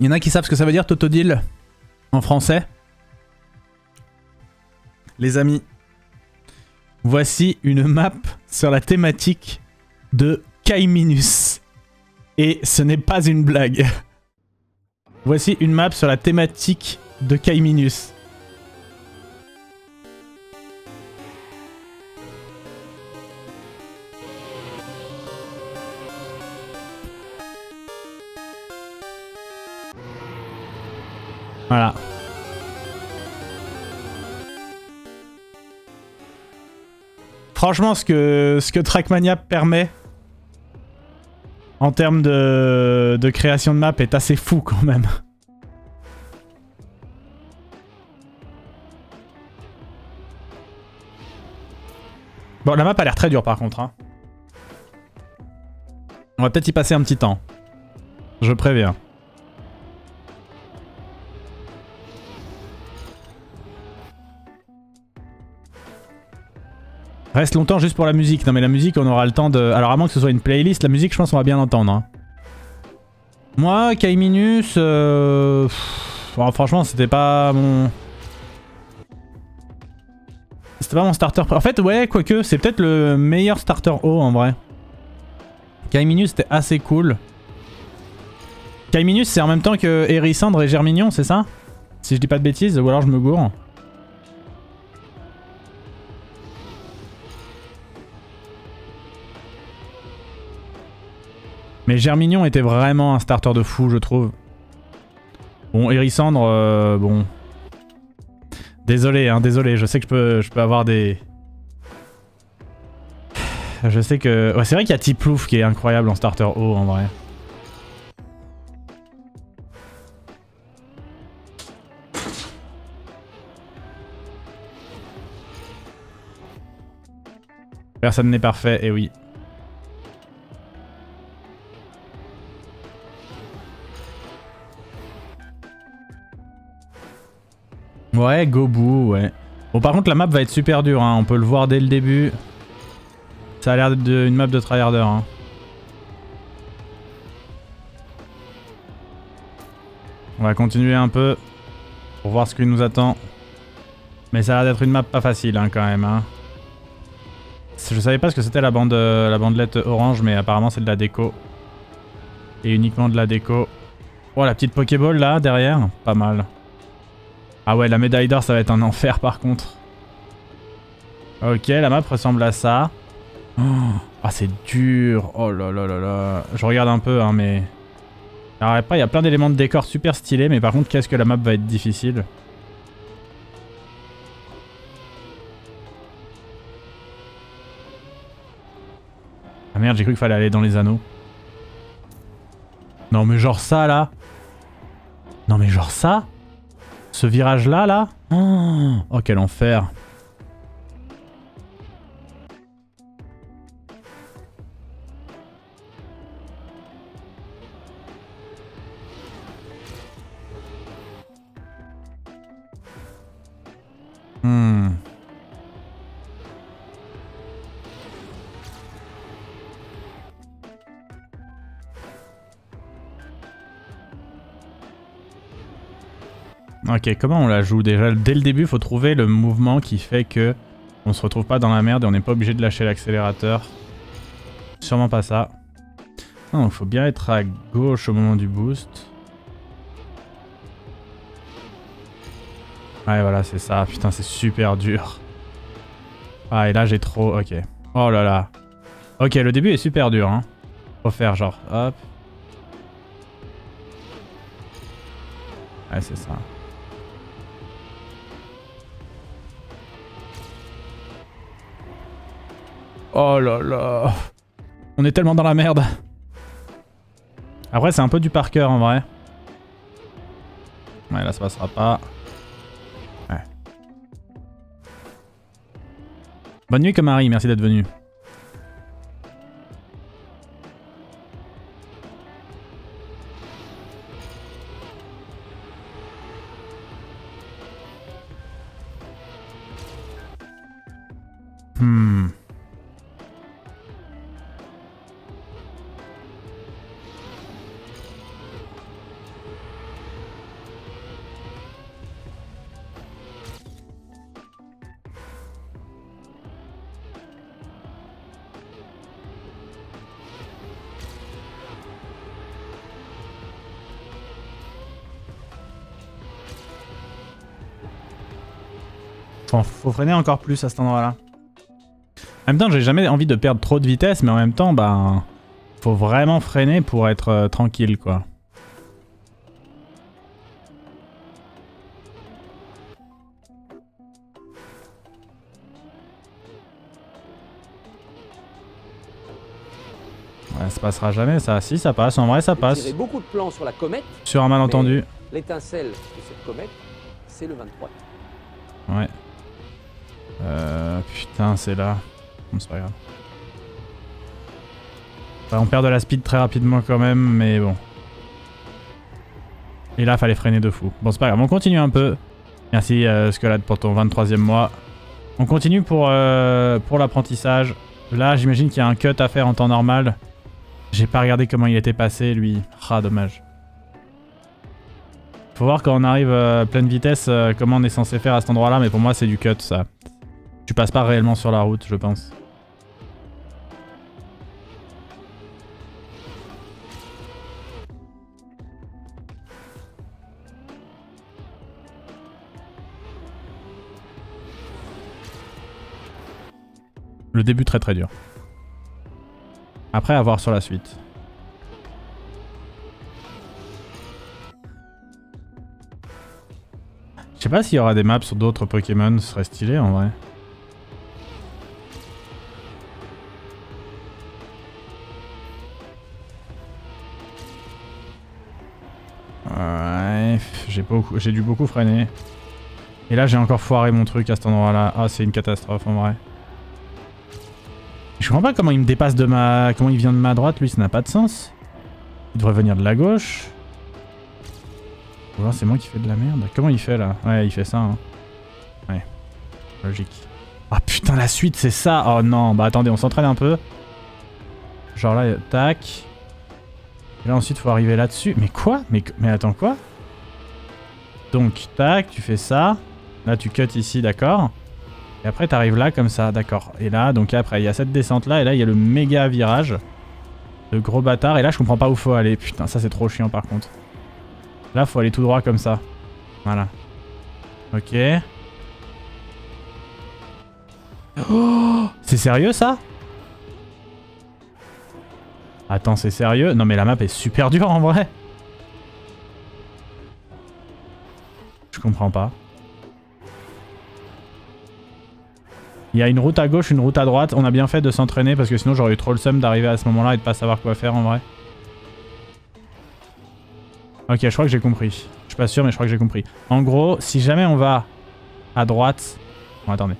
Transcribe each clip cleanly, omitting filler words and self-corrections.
Il y en a qui savent ce que ça veut dire Totodile en français. Les amis, voici une map sur la thématique de Kaiminus. Et ce n'est pas une blague. Voici une map sur la thématique de Kaiminus. Voilà. Franchement, ce que Trackmania permet en termes de création de map est assez fou quand même. Bon, la map a l'air très dure par contre. Hein. On va peut-être y passer un petit temps. Je préviens. Reste longtemps juste pour la musique. Non mais la musique on aura le temps de... Alors à moins que ce soit une playlist, la musique je pense qu'on va bien entendre. Hein. Moi, Kaiminus... Bon, franchement c'était pas mon... C'était pas mon starter... En fait ouais, quoique c'est peut-être le meilleur starter haut en vrai. Kaiminus c'était assez cool. Kaiminus c'est en même temps que Hérissandre et Germignon, c'est ça? Si je dis pas de bêtises, ou alors je me gourre. Mais Germignon était vraiment un starter de fou, je trouve. Bon, Hérissandre, bon... Désolé, hein, désolé, je sais que je peux avoir des... Je sais que... Ouais, c'est vrai qu'il y a Tiplouf qui est incroyable en starter haut, en vrai. Personne n'est parfait, et oui. Ouais, Gobu, ouais. Bon, par contre, la map va être super dure, hein. On peut le voir dès le début. Ça a l'air d'être une map de tryharder, hein. On va continuer un peu pour voir ce qui nous attend. Mais ça a l'air d'être une map pas facile, hein, quand même, hein. Je savais pas ce que c'était la bandelette orange, mais apparemment c'est de la déco. Et uniquement de la déco. Oh, la petite Pokéball, là, derrière. Pas mal. Ah ouais, la médaille d'or, ça va être un enfer par contre. Ok, la map ressemble à ça. Oh, ah, c'est dur. Oh là là là là. Je regarde un peu, hein, mais... Alors après, il y a plein d'éléments de décor super stylés, mais par contre, qu'est-ce que la map va être difficile. Ah merde, j'ai cru qu'il fallait aller dans les anneaux. Non mais genre ça, là. Non mais genre ça. Ce virage-là, là. Oh, quel enfer. Ok, comment on la joue déjà? Dès le début, il faut trouver le mouvement qui fait que on se retrouve pas dans la merde et on n'est pas obligé de lâcher l'accélérateur. Sûrement pas ça. Non, il faut bien être à gauche au moment du boost. Ouais, voilà, c'est ça. Putain, c'est super dur. Ah, et là, j'ai trop... Ok. Oh là là. Ok, le début est super dur, hein. Faut faire genre... Hop. Ouais, c'est ça. Oh là là. On est tellement dans la merde. Après, c'est un peu du par cœur en vrai. Ouais, là, ça passera pas. Ouais. Bonne nuit, Kamari. Merci d'être venu. Faut freiner encore plus à cet endroit-là. En même temps, j'ai jamais envie de perdre trop de vitesse, mais en même temps, bah, faut vraiment freiner pour être tranquille, quoi. Ouais, ça passera jamais, ça. Si, ça passe. En vrai, ça passe. J'ai beaucoup de plans sur la comète. Sur un malentendu. L'étincelle de cette comète, c'est le 23. Ouais. Putain, c'est là. Bon, c'est pas grave. Bah, on perd de la speed très rapidement quand même, mais bon. Et là, fallait freiner de fou. Bon, c'est pas grave, on continue un peu. Merci Skelad pour ton 23e mois. On continue pour l'apprentissage. Là, j'imagine qu'il y a un cut à faire en temps normal. J'ai pas regardé comment il était passé, lui. Ah, dommage. Faut voir quand on arrive à pleine vitesse comment on est censé faire à cet endroit-là, mais pour moi, c'est du cut, ça. Tu passes pas réellement sur la route, je pense. Le début très très dur. Après, à voir sur la suite. Je sais pas s'il y aura des maps sur d'autres Pokémon, ce serait stylé en vrai. Ouais, j'ai dû beaucoup freiner. Et là, j'ai encore foiré mon truc à cet endroit-là. Ah, c'est une catastrophe en vrai. Je comprends pas comment il me dépasse de ma... Comment il vient de ma droite, lui, ça n'a pas de sens. Il devrait venir de la gauche. Ou alors c'est moi qui fais de la merde. Comment il fait là? Ouais, il fait ça. Hein. Ouais, logique. Ah putain, la suite, c'est ça. Oh non, bah attendez, on s'entraîne un peu. Genre là, tac. Et là ensuite, faut arriver là-dessus. Mais quoi? Mais attends, quoi? Donc, tac, tu fais ça. Là, tu cut ici, d'accord. Et après, t'arrives là, comme ça, d'accord. Et là, donc après, il y a cette descente-là. Et là, il y a le méga virage. Le gros bâtard. Et là, je comprends pas où faut aller. Putain, ça, c'est trop chiant, par contre. Là, faut aller tout droit, comme ça. Voilà. Ok. Oh, c'est sérieux, ça? Attends, c'est sérieux? Non, mais la map est super dure, en vrai. Je comprends pas. Il y a une route à gauche, une route à droite. On a bien fait de s'entraîner parce que sinon j'aurais eu trop le seum d'arriver à ce moment-là et de pas savoir quoi faire en vrai. Ok, je crois que j'ai compris. Je suis pas sûr mais je crois que j'ai compris. En gros, si jamais on va à droite... Bon, attendez.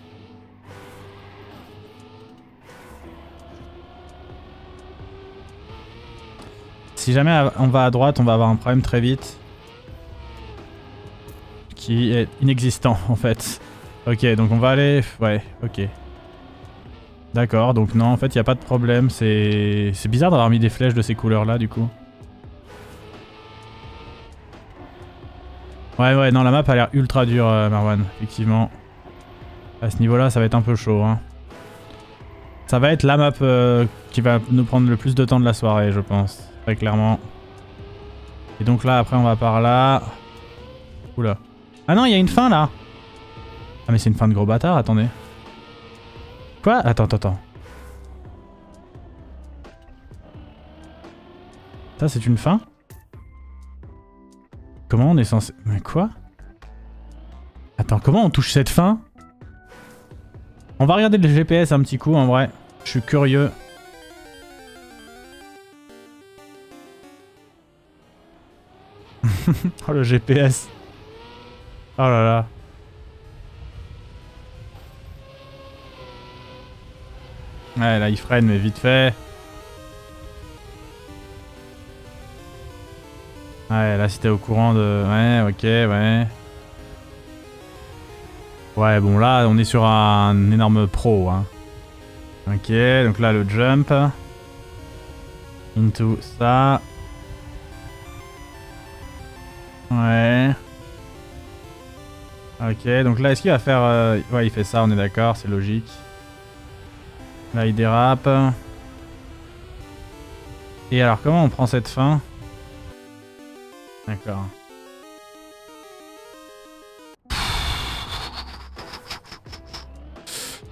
Si jamais on va à droite, on va avoir un problème très vite. Qui est inexistant en fait. Ok, donc on va aller... Ouais, ok. D'accord, donc non, en fait, il n'y a pas de problème. C'est bizarre d'avoir mis des flèches de ces couleurs-là, du coup. Ouais, non, la map a l'air ultra dure, Marwan, effectivement. À ce niveau-là, ça va être un peu chaud, hein. Ça va être la map qui va nous prendre le plus de temps de la soirée, je pense. Très clairement. Et donc là, après, on va par là. Oula. Ah non, il y a une fin, là. Ah mais c'est une fin de gros bâtard, attendez. Quoi? Attends. Ça c'est une fin? Comment on est censé... Mais quoi? Attends, comment on touche cette fin? On va regarder le GPS un petit coup en vrai. Je suis curieux. Oh le GPS. Oh là là. Ouais, là il freine, mais vite fait. Ouais, là si t'es au courant de... Ouais, ok, ouais. Ouais, bon là on est sur un énorme pro, hein. Ok, donc là le jump. Into ça. Ouais. Ok, donc là est-ce qu'il va faire... Ouais, il fait ça, on est d'accord, c'est logique. Là il dérape. Et alors comment on prend cette fin? D'accord.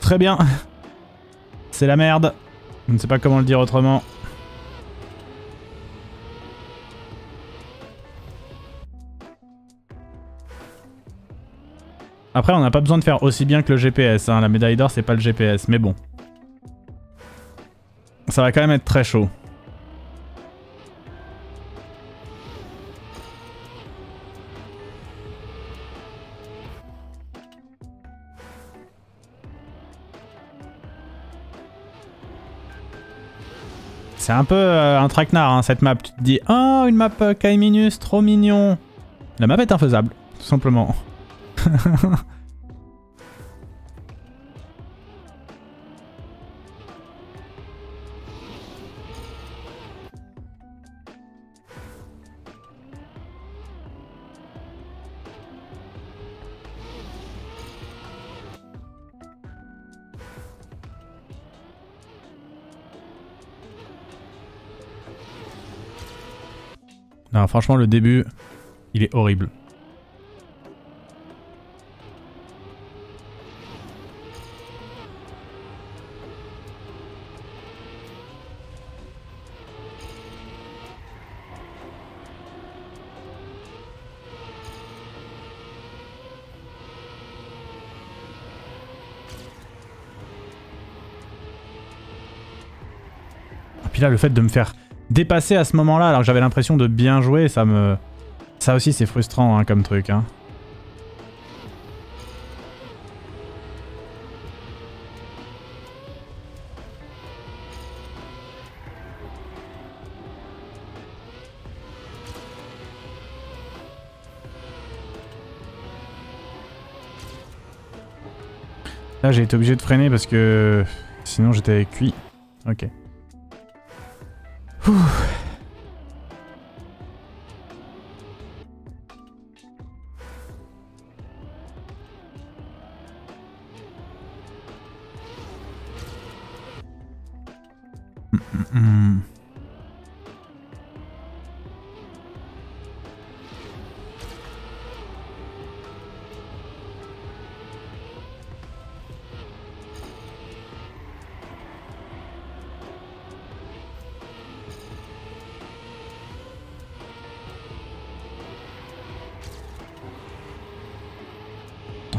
très bien. C'est la merde. Je ne sais pas comment le dire autrement. Après, on n'a pas besoin de faire aussi bien que le GPS. Hein. La médaille d'or, c'est pas le GPS, mais bon. Ça va quand même être très chaud. C'est un peu un traquenard, hein, cette map. Tu te dis, oh, une map K-Minus, trop mignon. La map est infaisable, tout simplement. Non, franchement, le début, il est horrible. Et puis là, le fait de me faire dépasser à ce moment-là, alors que j'avais l'impression de bien jouer, ça me... Ça aussi, c'est frustrant hein, comme truc. Hein. Là, j'ai été obligé de freiner parce que... Sinon, j'étais cuit. Ok. Ouh.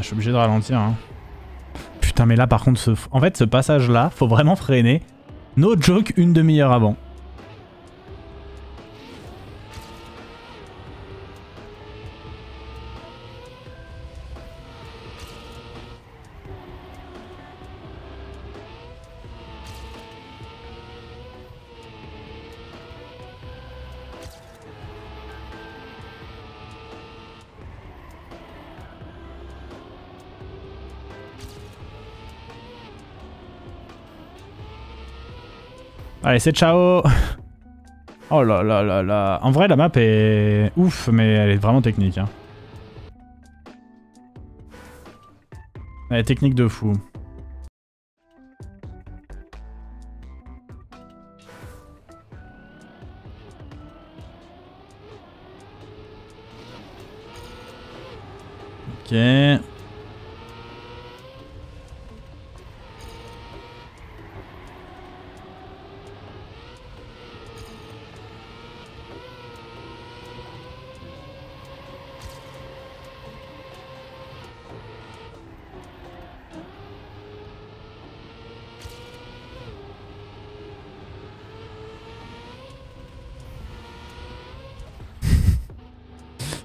Je suis obligé de ralentir. Hein. Putain, mais là, par contre, en fait, ce passage-là, faut vraiment freiner. No joke, une demi-heure avant. Allez, c'est ciao. Oh là là là là. En vrai, la map est ouf, mais elle est vraiment technique. Hein. Elle est technique de fou. Ok.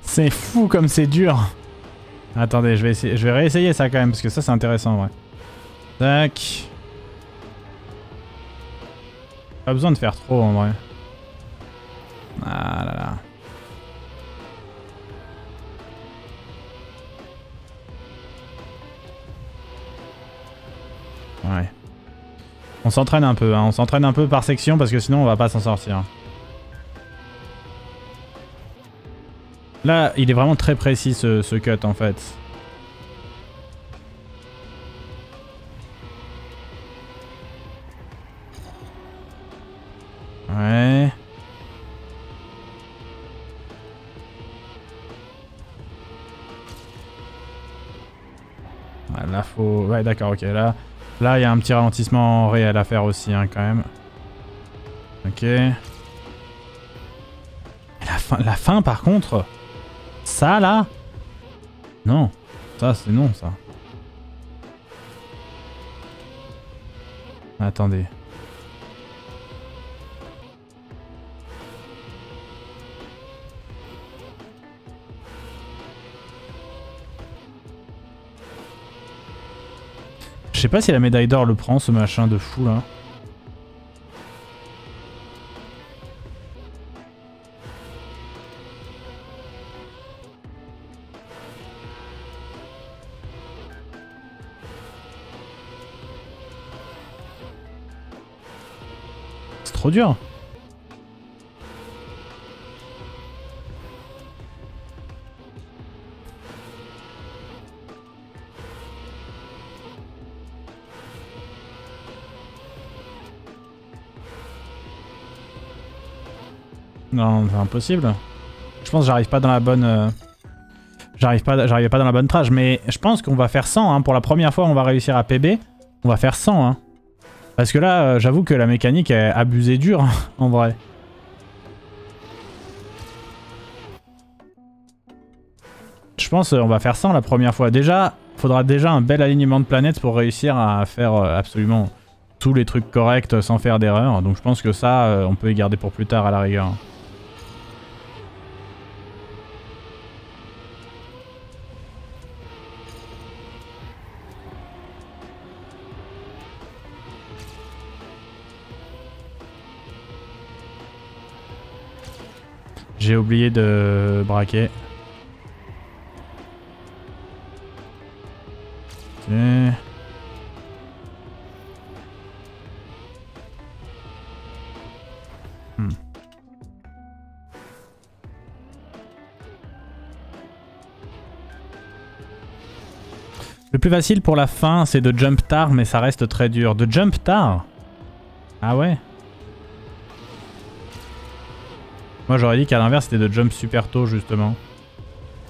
C'est fou comme c'est dur. Attendez, je vais réessayer ça quand même parce que ça c'est intéressant, ouais. Tac. Pas besoin de faire trop en vrai. Ah là là. Ouais. On s'entraîne un peu, hein. On s'entraîne un peu par section parce que sinon on va pas s'en sortir. Là, il est vraiment très précis ce cut en fait. Ouais. Là, faut... Ouais, d'accord, ok. Là Là, il y a un petit ralentissement réel à faire aussi, hein, quand même. Ok. Et la fin, par contre... Ça, là... Non. Ça, c'est non, ça. Attendez. Je sais pas si la médaille d'or le prend, ce machin de fou, là. C'est trop dur. Non, c'est impossible. Je pense que j'arrive pas dans la bonne... J'arrive pas dans la bonne trage, mais je pense qu'on va faire 100, hein. Pour la première fois, on va réussir à PB. On va faire 100, hein. Parce que là, j'avoue que la mécanique est abusée dure, hein, en vrai. Je pense qu'on va faire 100 la première fois. Déjà, faudra déjà un bel alignement de planètes pour réussir à faire absolument tous les trucs corrects sans faire d'erreur. Donc je pense que ça, on peut y garder pour plus tard à la rigueur. J'ai oublié de braquer. Ok. Le plus facile pour la fin, c'est de jump tard, mais ça reste très dur. De jump tard? Ah ouais? Moi j'aurais dit qu'à l'inverse c'était de jump super tôt justement.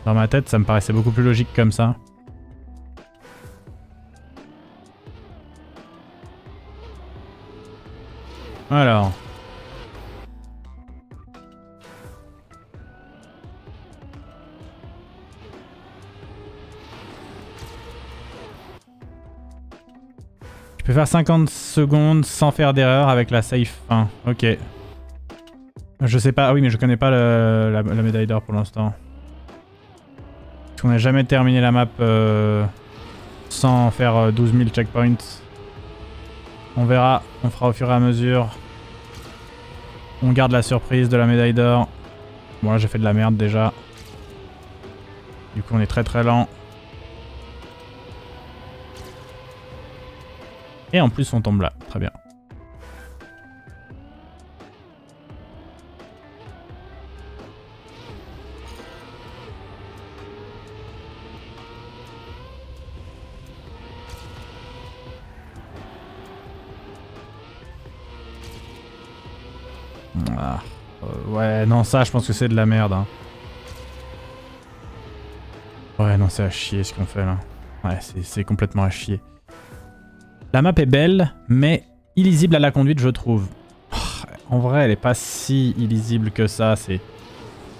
Dans ma tête ça me paraissait beaucoup plus logique comme ça. Alors. Je peux faire 50 secondes sans faire d'erreur avec la safe 1. Ok. Je sais pas, ah oui mais je connais pas la médaille d'or pour l'instant. Parce qu'on n'a jamais terminé la map sans faire 12 000 checkpoints. On verra, on fera au fur et à mesure. On garde la surprise de la médaille d'or. Bon là j'ai fait de la merde déjà. Du coup on est très très lent. Et en plus on tombe là, très bien. Ah, ouais, non, ça, je pense que c'est de la merde. Hein. Ouais, non, c'est à chier ce qu'on fait là. Ouais, c'est complètement à chier. La map est belle, mais illisible à la conduite, je trouve. En vrai, elle est pas si illisible que ça.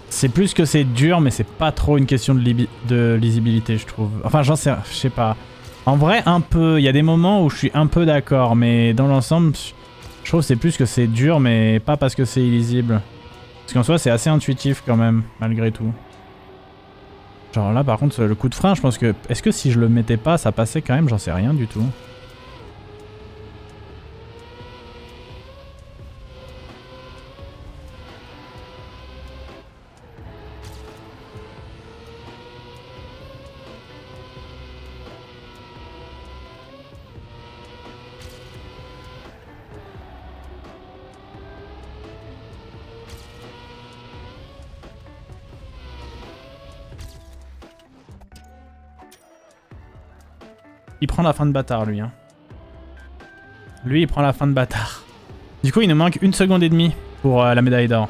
C'est plus que c'est dur, mais c'est pas trop une question de lisibilité, je trouve. Enfin, j'en sais, je sais pas. En vrai, un peu. Il y a des moments où je suis un peu d'accord, mais dans l'ensemble... Je trouve que c'est plus que c'est dur, mais pas parce que c'est illisible. Parce qu'en soi, c'est assez intuitif quand même, malgré tout. Genre là, par contre, le coup de frein, je pense que... Est-ce que si je le mettais pas, ça passait quand même? J'en sais rien du tout. Il prend la fin de bâtard, lui. Hein. Lui, il prend la fin de bâtard. Du coup, il nous manque 1 seconde et demie pour la médaille d'or.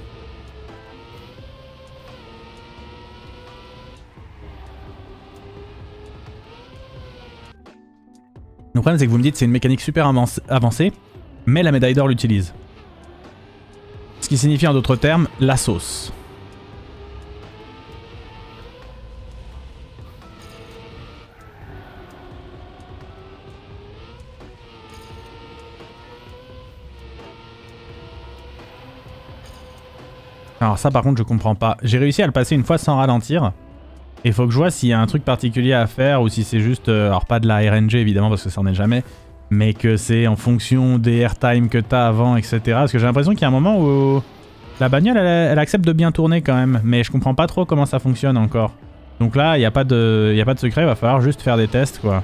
Le problème c'est que vous me dites c'est une mécanique super avancée, mais la médaille d'or l'utilise. Ce qui signifie en d'autres termes, la sauce. Alors ça par contre je comprends pas. J'ai réussi à le passer une fois sans ralentir. Et il faut que je vois s'il y a un truc particulier à faire ou si c'est juste, alors pas de la RNG évidemment parce que ça n'en est jamais, mais que c'est en fonction des airtime que t'as avant, etc. Parce que j'ai l'impression qu'il y a un moment où la bagnole elle accepte de bien tourner quand même, mais je comprends pas trop comment ça fonctionne encore. Donc là il n'y a pas de secret, il va falloir juste faire des tests quoi.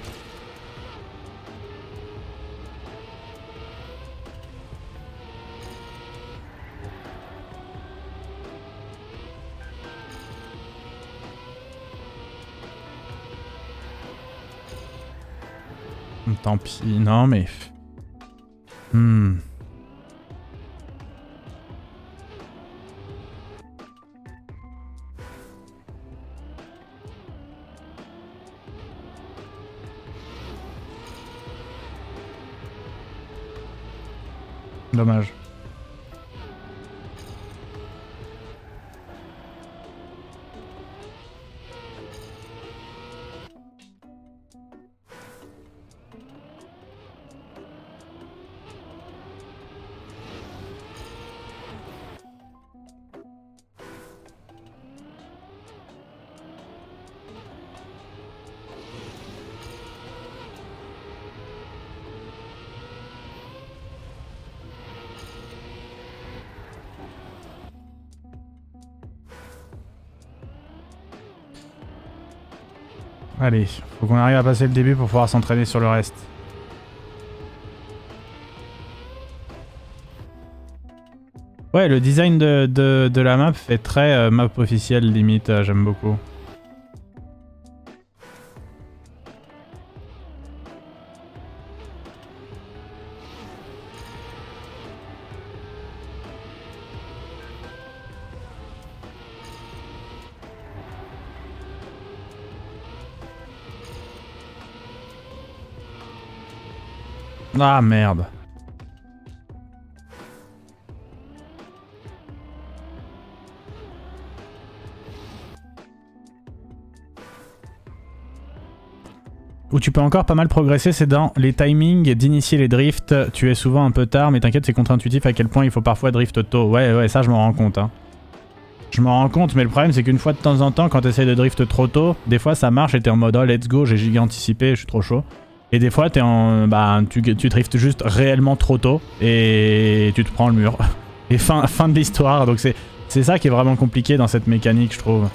Tant pis, non mais... Dommage. Allez, faut qu'on arrive à passer le début pour pouvoir s'entraîner sur le reste. Ouais, le design de la map fait très map officielle limite, j'aime beaucoup. Ah merde. Où tu peux encore pas mal progresser, c'est dans les timings d'initier les drifts. Tu es souvent un peu tard, mais t'inquiète, c'est contre-intuitif à quel point il faut parfois drift tôt. Ouais, ça je m'en rends compte. Hein. Je m'en rends compte, mais le problème c'est qu'une fois de temps en temps, quand t'essayes de drift trop tôt, des fois ça marche et t'es en mode oh let's go, j'ai giga anticipé, je suis trop chaud. Et des fois t'es en... bah tu driftes juste réellement trop tôt et tu te prends le mur. Et fin de l'histoire, donc c'est ça qui est vraiment compliqué dans cette mécanique je trouve.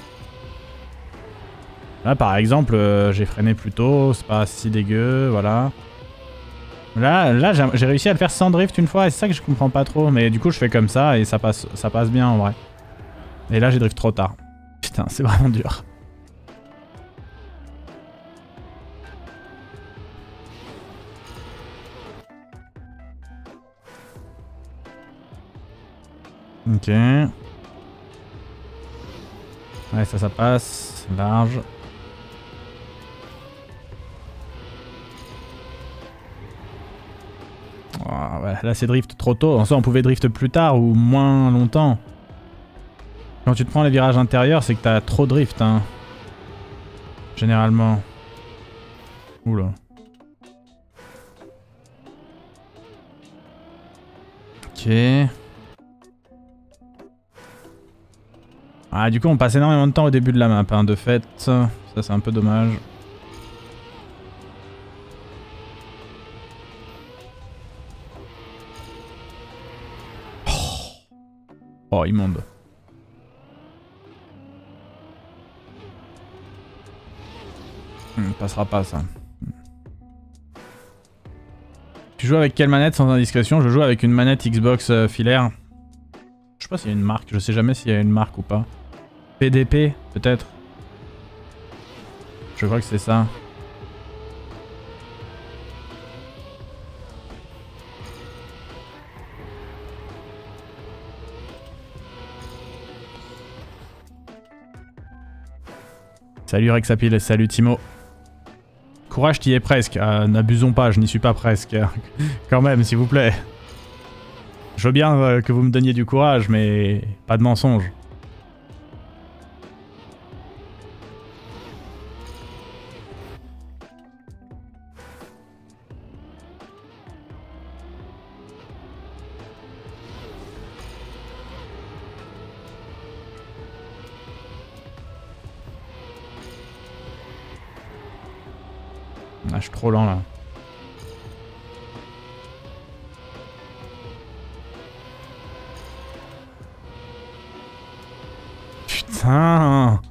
Là par exemple j'ai freiné plus tôt, c'est pas si dégueu, voilà. Là j'ai réussi à le faire sans drift une fois et c'est ça que je comprends pas trop. Mais du coup je fais comme ça et ça passe bien en vrai. Et là j'ai drift trop tard. Putain c'est vraiment dur. Ok. Ouais, ça passe. Large. Oh, ouais, là c'est drift trop tôt. En soi on pouvait drift plus tard ou moins longtemps. Quand tu te prends les virages intérieurs, c'est que t'as trop drift, hein. Généralement. Oula. Ok. Ah, du coup, on passe énormément de temps au début de la map, hein, de fait. Ça, c'est un peu dommage. Oh, immonde. Passera pas, ça. Tu joues avec quelle manette sans indiscrétion? Je joue avec une manette Xbox filaire. Je sais pas s'il y a une marque, je sais jamais s'il y a une marque ou pas. PDP, peut-être. Je crois que c'est ça. Salut Rexapil, salut Timo. Courage, t'y es presque. N'abusons pas, je n'y suis pas presque. Quand même, s'il vous plaît. Je veux bien que vous me donniez du courage, mais pas de mensonge. Ah, je suis trop lent là. Putain.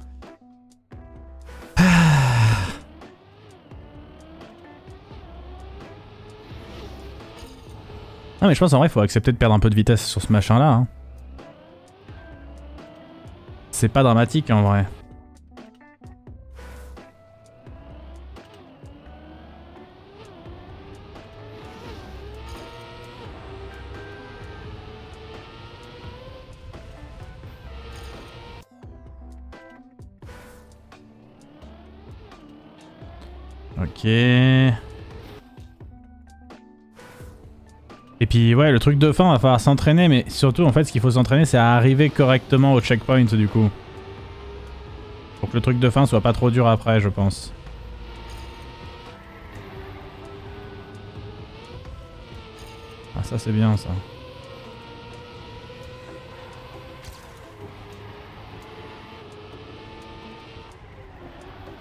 Ah mais je pense en vrai il faut accepter de perdre un peu de vitesse sur ce machin là. Hein. C'est pas dramatique en vrai. Ok. Et puis ouais, le truc de fin, va falloir s'entraîner, mais surtout en fait ce qu'il faut s'entraîner c'est à arriver correctement au checkpoint du coup. Pour que le truc de fin soit pas trop dur après je pense. Ah ça c'est bien ça.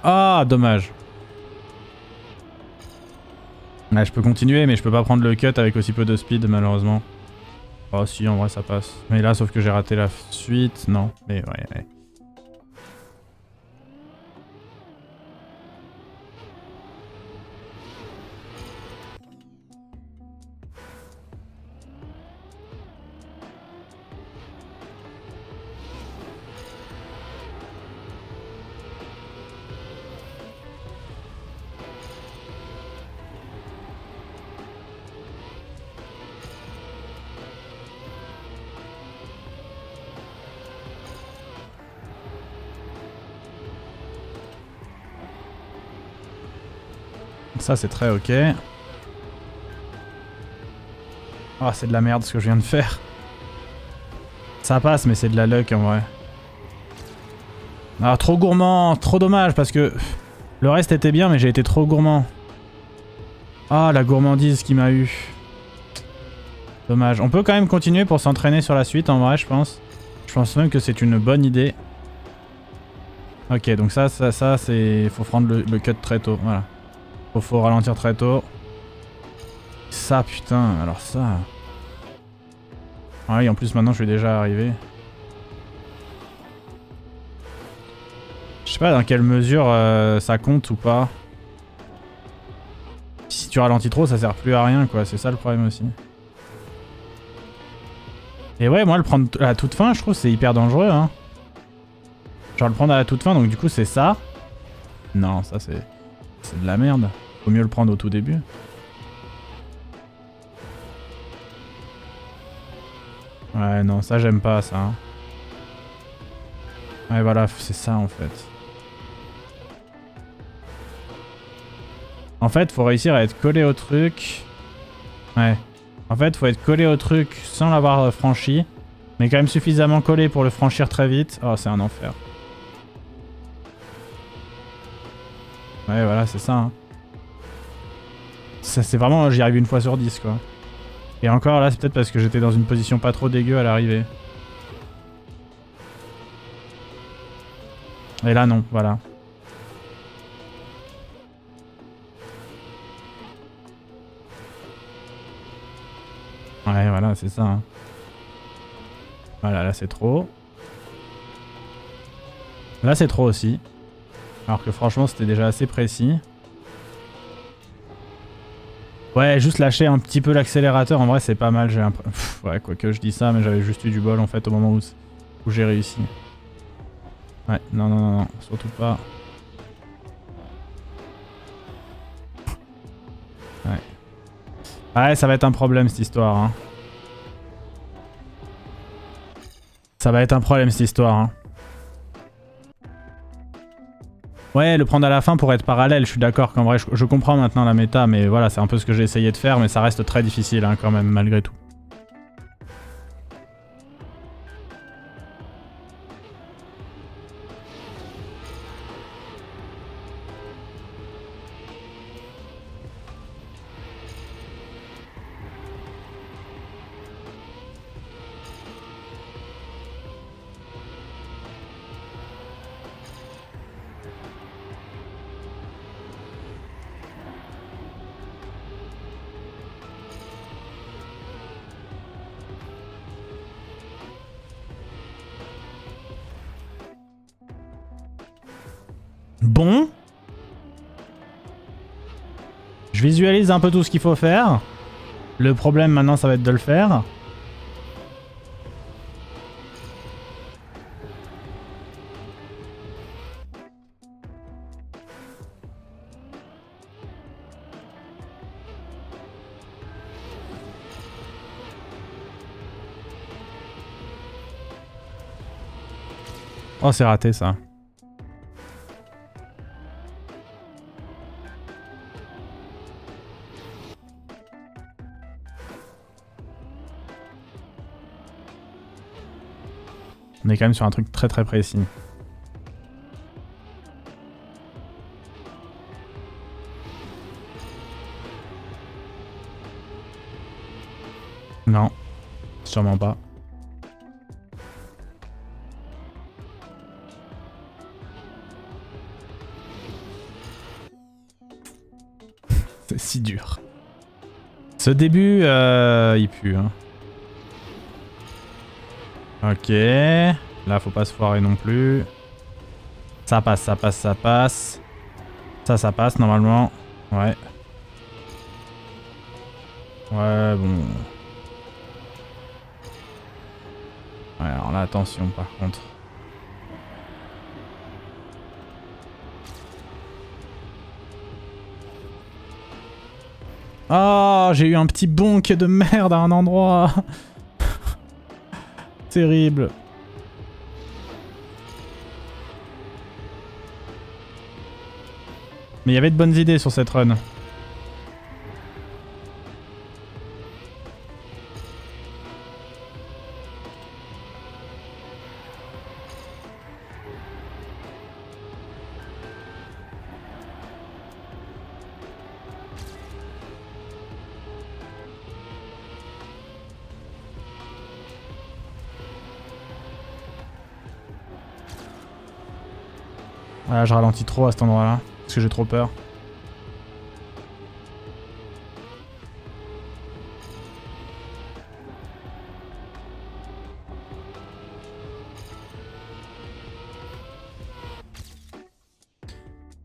Ah dommage. Ouais, je peux continuer mais je peux pas prendre le cut avec aussi peu de speed malheureusement. Oh si en vrai ça passe. Mais là sauf que j'ai raté la suite. Non mais ouais. Ça c'est très ok. Oh c'est de la merde ce que je viens de faire. Ça passe mais c'est de la luck en vrai. Ah trop gourmand, trop dommage parce que le reste était bien mais j'ai été trop gourmand. Ah la gourmandise qui m'a eu. Dommage. On peut quand même continuer pour s'entraîner sur la suite en vrai je pense. Je pense même que c'est une bonne idée. Ok donc ça c'est... Faut prendre le cut très tôt, voilà. Faut ralentir très tôt. Ça putain, alors ça... Ah oui en plus maintenant je suis déjà arrivé. Je sais pas dans quelle mesure ça compte ou pas. Si tu ralentis trop ça sert plus à rien quoi, c'est ça le problème aussi. Et ouais moi le prendre à la toute fin je trouve c'est hyper dangereux hein. Genre le prendre à la toute fin donc du coup c'est ça. Non ça c'est de la merde. Faut mieux le prendre au tout début. Ouais non ça j'aime pas ça. Hein. Ouais voilà c'est ça en fait. En fait faut réussir à être collé au truc. Ouais. En fait faut être collé au truc sans l'avoir franchi. Mais quand même suffisamment collé pour le franchir très vite. Oh c'est un enfer. Ouais voilà c'est ça. Hein. Ça c'est vraiment, j'y arrive une fois sur 10 quoi. Et encore là c'est peut-être parce que j'étais dans une position pas trop dégueu à l'arrivée. Et là non, voilà. Ouais voilà c'est ça. Hein. Voilà là c'est trop. Là c'est trop aussi. Alors que franchement c'était déjà assez précis. Ouais, juste lâcher un petit peu l'accélérateur, en vrai c'est pas mal, j'ai un... Ouais, quoique je dis ça, mais j'avais juste eu du bol en fait au moment où j'ai réussi. Ouais, non, surtout pas. Ouais. Ouais, ça va être un problème cette histoire. Hein. Ça va être un problème cette histoire. Hein. Ouais, le prendre à la fin pour être parallèle, je suis d'accord qu'en vrai, je comprends maintenant la méta, mais voilà, c'est un peu ce que j'ai essayé de faire, mais ça reste très difficile hein, quand même, malgré tout. Bon. Je visualise un peu tout ce qu'il faut faire. Le problème maintenant, ça va être de le faire. Oh, c'est raté ça. On est quand même sur un truc très très précis. Non, sûrement pas. C'est si dur. Ce début, il pue. Hein. Ok. Là, faut pas se foirer non plus. Ça passe, ça passe, ça passe. Ça passe normalement. Ouais. Ouais, bon. Ouais, alors là, attention par contre. Oh, j'ai eu un petit bonk de merde à un endroit. Terrible. Mais il y avait de bonnes idées sur cette run. Voilà, je ralentis trop à cet endroit-là, parce que j'ai trop peur.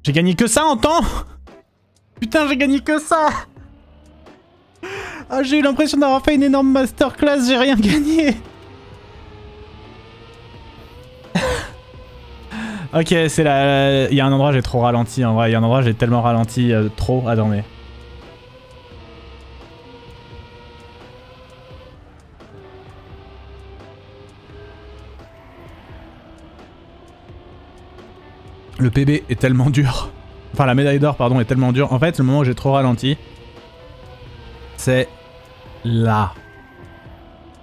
J'ai gagné que ça en temps. Putain, j'ai gagné que ça. Ah, j'ai eu l'impression d'avoir fait une énorme masterclass, j'ai rien gagné. Ok, c'est là. Il y a un endroit j'ai trop ralenti en vrai. Il y a un endroit j'ai tellement ralenti trop. Attendez. Le PB est tellement dur. Enfin, la médaille d'or, pardon, est tellement dure. En fait, le moment où j'ai trop ralenti, c'est là.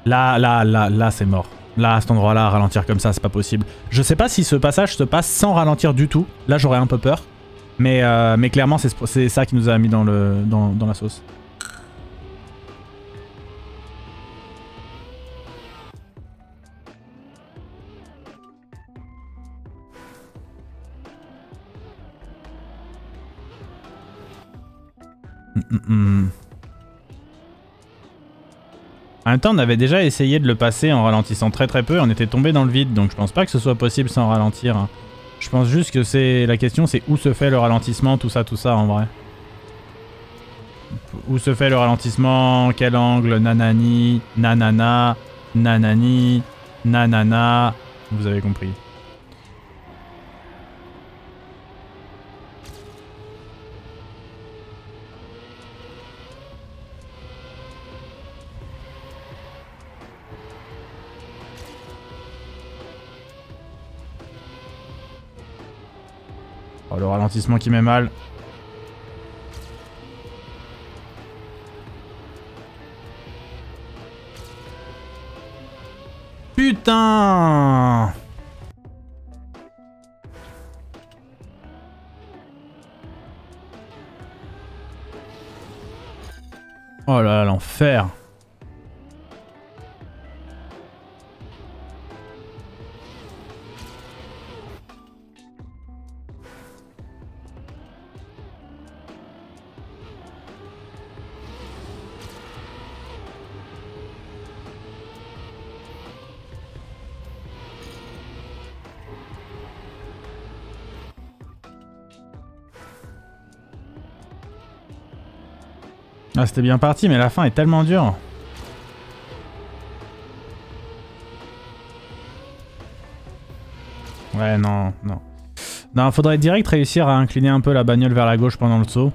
Là, c'est mort. Là, à cet endroit-là, ralentir comme ça, c'est pas possible. Je sais pas si ce passage se passe sans ralentir du tout. Là, j'aurais un peu peur. Mais clairement, c'est ça qui nous a mis dans la sauce. En même temps, on avait déjà essayé de le passer en ralentissant très très peu, on était tombé dans le vide, donc je pense pas que ce soit possible sans ralentir. Hein. Je pense juste que c'est la question, c'est où se fait le ralentissement, tout ça en vrai. Où se fait le ralentissement, quel angle, nanani, nanana, nanani, nanana, vous avez compris. Oh, le ralentissement qui met mal. Putain! Oh là là, l'enfer! Ah, c'était bien parti, mais la fin est tellement dure. Ouais, non, non. Non, faudrait direct réussir à incliner un peu la bagnole vers la gauche pendant le saut.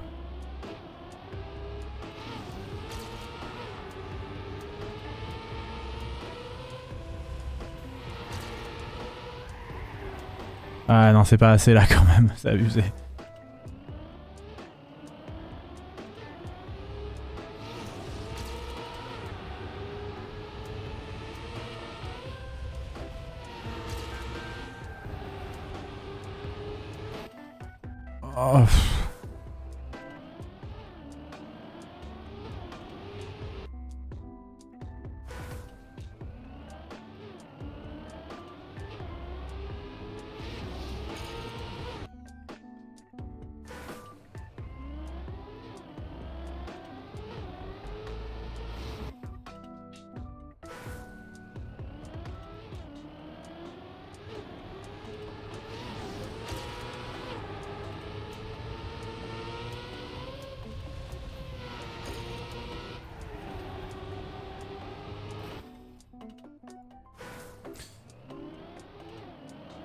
Ah non, c'est pas assez là quand même, c'est abusé. Oh.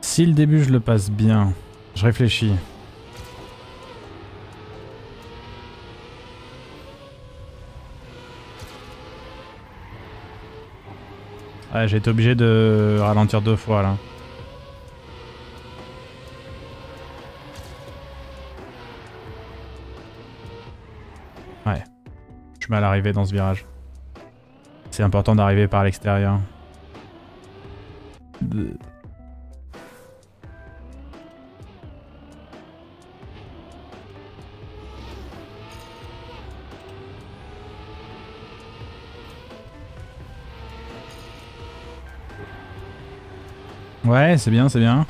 Si le début je le passe bien, je réfléchis. Ouais, j'ai été obligé de ralentir 2 fois là. Ouais, je suis mal arrivé dans ce virage. C'est important d'arriver par l'extérieur. Ouais, c'est bien, c'est bien.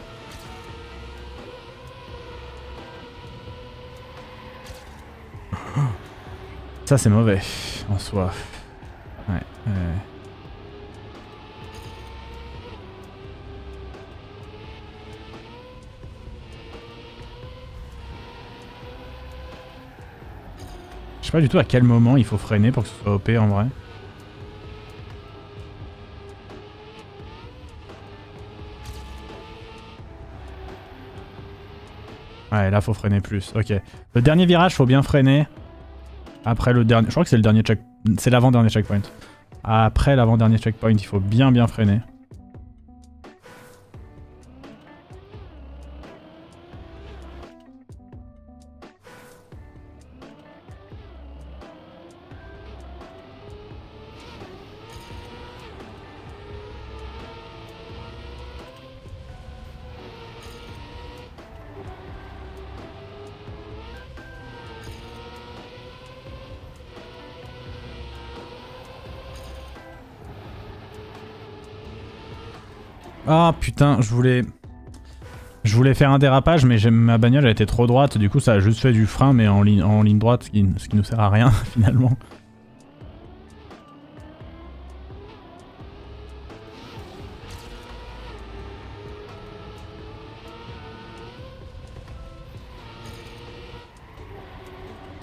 Ça, c'est mauvais, en soi. Ouais. Je sais pas du tout à quel moment il faut freiner pour que ce soit OP en vrai. Ouais, là faut freiner plus. Ok. Le dernier virage, faut bien freiner. Après le dernier... Je crois que c'est le dernier check... C'est l'avant-dernier checkpoint. Après l'avant-dernier checkpoint, il faut bien freiner. Ah putain, je voulais faire un dérapage, mais ma bagnole a été trop droite, du coup ça a juste fait du frein, mais en ligne droite, ce qui nous sert à rien finalement.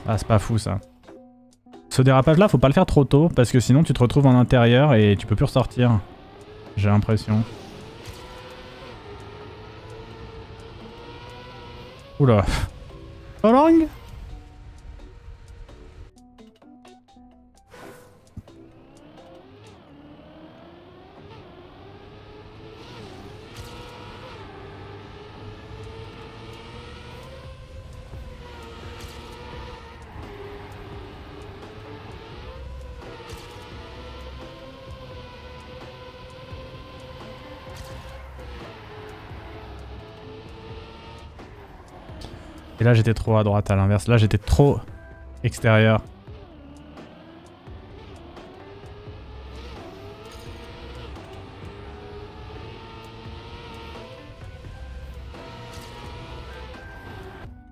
Ah, c'est pas fou ça. Ce dérapage là, faut pas le faire trop tôt, parce que sinon tu te retrouves en intérieur et tu peux plus ressortir. J'ai l'impression. Oula. Olang. Et là j'étais trop à droite à l'inverse. Là j'étais trop extérieur.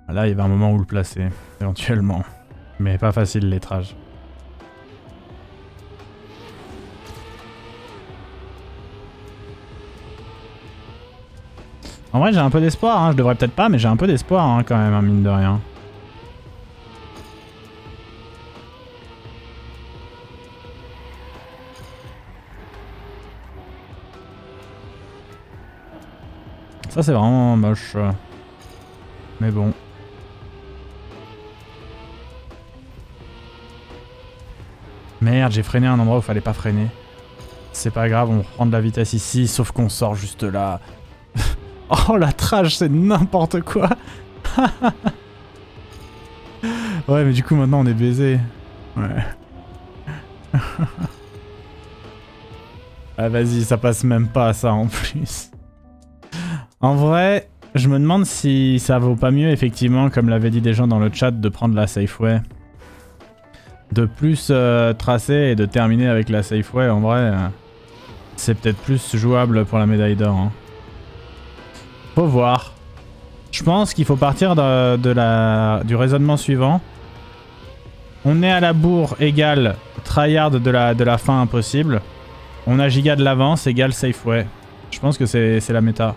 Là il y avait un moment où le placer, éventuellement. Mais pas facile le lettrage. En vrai j'ai un peu d'espoir, hein. Je devrais peut-être pas mais j'ai un peu d'espoir hein, quand même, hein, mine de rien. Ça c'est vraiment moche. Mais bon. Merde, j'ai freiné à un endroit où fallait pas freiner. C'est pas grave, on reprend de la vitesse ici, sauf qu'on sort juste là. Oh la trash, c'est n'importe quoi. Ouais, mais du coup maintenant on est baisé. Ouais. Ah vas-y, ça passe même pas ça en plus. En vrai, je me demande si ça vaut pas mieux effectivement, comme l'avaient dit des gens dans le chat, de prendre la Safeway. De plus tracer et de terminer avec la Safeway, en vrai, c'est peut-être plus jouable pour la médaille d'or. Hein. Faut voir. Je pense qu'il faut partir du raisonnement suivant. On est à la bourre égale tryhard de la fin impossible. On a giga de l'avance égale Safeway. Je pense que c'est la méta.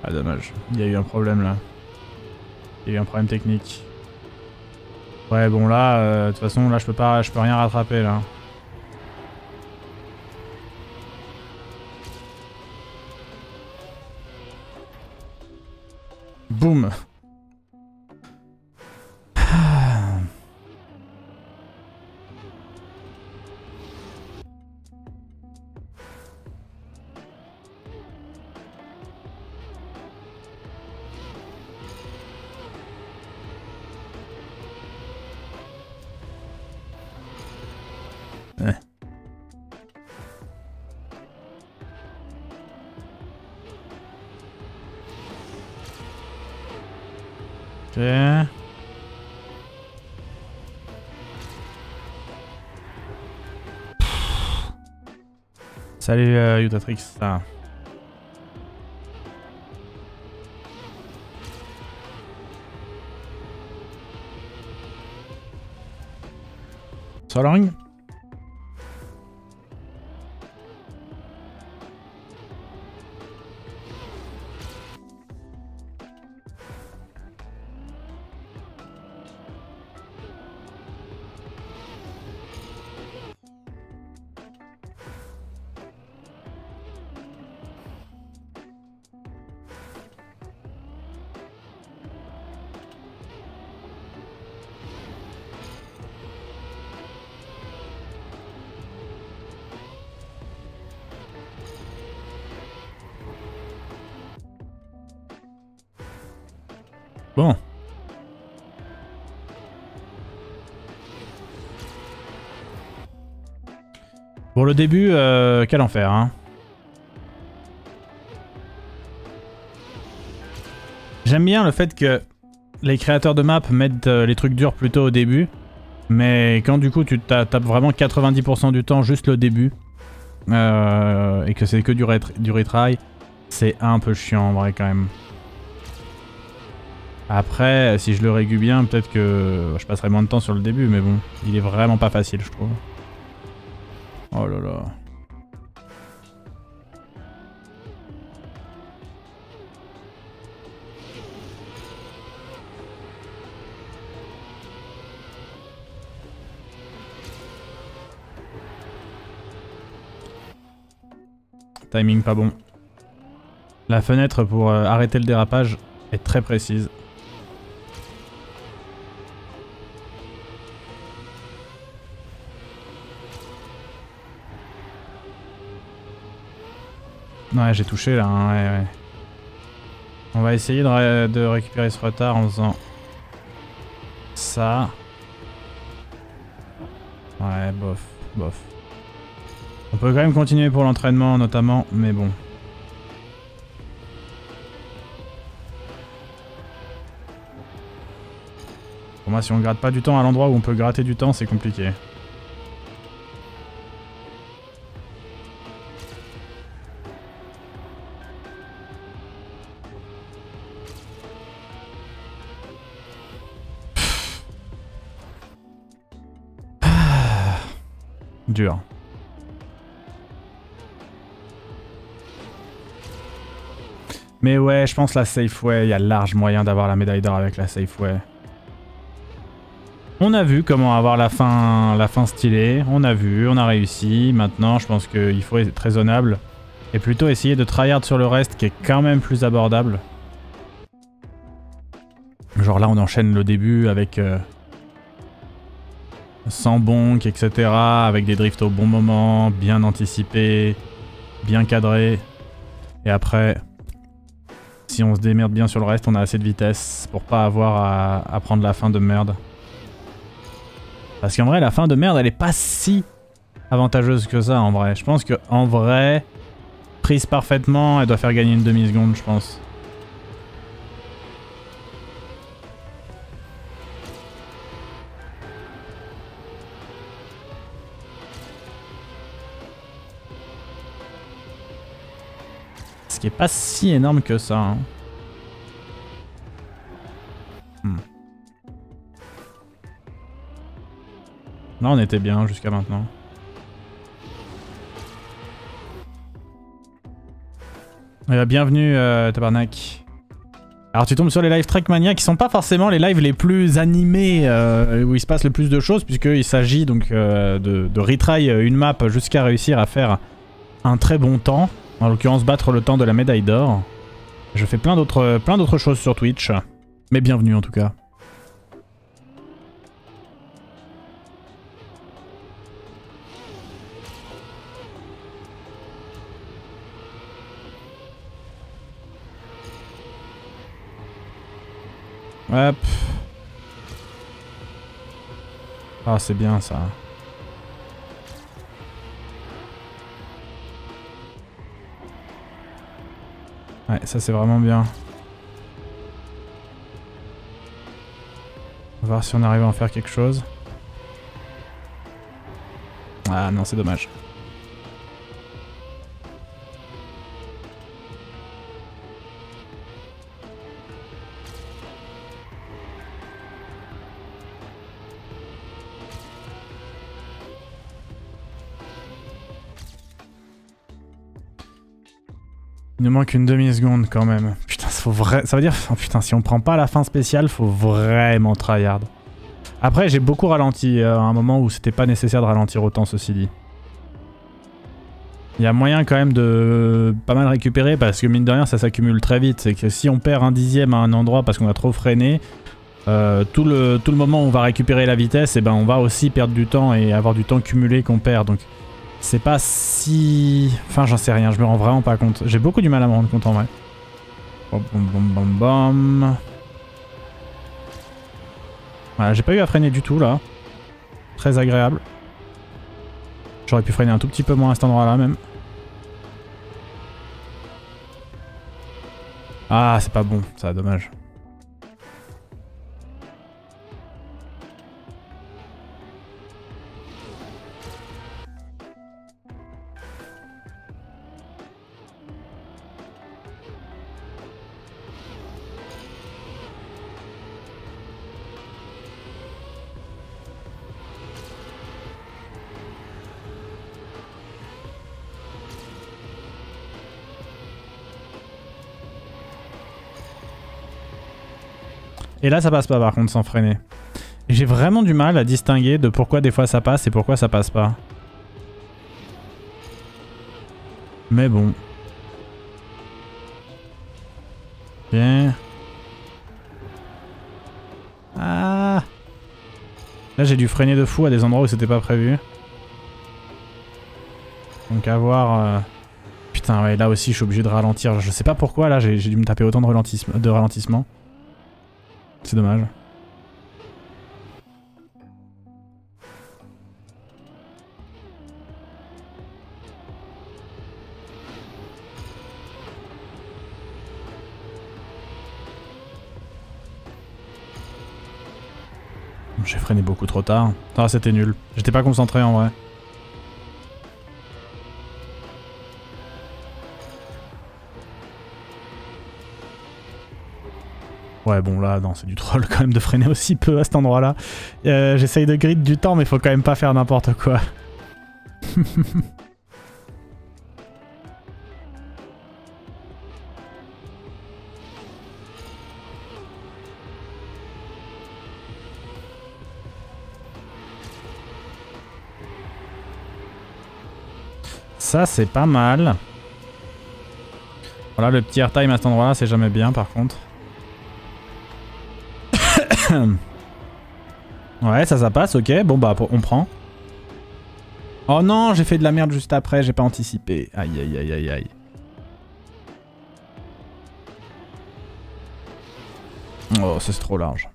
Ah dommage, il y a eu un problème là. Il y a eu un problème technique. Ouais bon là, de toute façon là je peux rien rattraper là. Boum. Ok. Salut Utatrix, ça. So long. Bon. Pour le début, quel enfer, hein. J'aime bien le fait que les créateurs de map mettent les trucs durs plutôt au début. Mais quand du coup tu tapes vraiment 90% du temps juste le début, et que c'est que du retry, c'est un peu chiant en vrai quand même. Après, si je le régule bien, peut-être que je passerai moins de temps sur le début, mais bon, il est vraiment pas facile, je trouve. Oh là là. Timing pas bon. La fenêtre pour arrêter le dérapage est très précise. Ouais, j'ai touché là, hein, ouais. On va essayer de récupérer ce retard en faisant ça. Ouais, bof, bof. On peut quand même continuer pour l'entraînement notamment, mais bon. Pour moi, si on gratte pas du temps à l'endroit où on peut gratter du temps, c'est compliqué. Dur. Mais ouais, je pense la Safeway, il y a large moyen d'avoir la médaille d'or avec la Safeway. On a vu comment avoir la fin stylée, on a vu, on a réussi. Maintenant, je pense qu'il faut être raisonnable et plutôt essayer de tryhard sur le reste qui est quand même plus abordable. Genre là, on enchaîne le début avec... sans bonk, etc. Avec des drifts au bon moment, bien anticipés, bien cadrés. Et après, si on se démerde bien sur le reste, on a assez de vitesse pour pas avoir à prendre la fin de merde. Parce qu'en vrai, la fin de merde, elle est pas si avantageuse que ça en vrai. Je pense qu'en vrai, prise parfaitement, elle doit faire gagner une demi-seconde, je pense. Ce qui est pas si énorme que ça. Hein. Là on était bien jusqu'à maintenant. Bienvenue Tabarnak. Alors tu tombes sur les live Trackmania qui sont pas forcément les lives les plus animés où il se passe le plus de choses puisqu'il s'agit donc de retry une map jusqu'à réussir à faire un très bon temps. En l'occurrence battre le temps de la médaille d'or. Je fais plein d'autres choses sur Twitch. Mais bienvenue en tout cas. Hop. Ah c'est bien ça. Ouais, ça c'est vraiment bien. On va voir si on arrive à en faire quelque chose. Ah non, c'est dommage. Il nous manque une demi-seconde quand même. Putain, ça veut dire... Oh putain, si on prend pas la fin spéciale, faut vraiment tryhard. Après, j'ai beaucoup ralenti à un moment où c'était pas nécessaire de ralentir autant, ceci dit. Il y a moyen quand même de pas mal récupérer parce que mine de rien, ça s'accumule très vite. C'est que si on perd un dixième à un endroit parce qu'on a trop freiné, tout le moment où on va récupérer la vitesse, et ben on va aussi perdre du temps et avoir du temps cumulé qu'on perd. Donc c'est pas si... Enfin j'en sais rien, je me rends vraiment pas compte. J'ai beaucoup du mal à me rendre compte en vrai. Bom bom bom bom bom. Voilà, j'ai pas eu à freiner du tout là. Très agréable. J'aurais pu freiner un tout petit peu moins à cet endroit là même. Ah c'est pas bon, ça dommage. Et là ça passe pas par contre sans freiner. J'ai vraiment du mal à distinguer de pourquoi des fois ça passe et pourquoi ça passe pas. Mais bon. Bien. Ah. Là j'ai dû freiner de fou à des endroits où c'était pas prévu. Donc à voir... Putain ouais là aussi je suis obligé de ralentir. Je sais pas pourquoi là j'ai dû me taper autant de ralentissement. C'est dommage. J'ai freiné beaucoup trop tard. Ah, c'était nul. J'étais pas concentré en vrai. Ouais, bon là, non, c'est du troll quand même de freiner aussi peu à cet endroit-là. J'essaye de grid du temps, mais faut quand même pas faire n'importe quoi. Ça, c'est pas mal. Voilà, le petit airtime à cet endroit-là, c'est jamais bien par contre. Ouais, ça passe, ok. Bon, bah, on prend. Oh non, j'ai fait de la merde juste après, j'ai pas anticipé. Aïe, aïe, aïe, aïe, aïe. Oh, c'est trop large.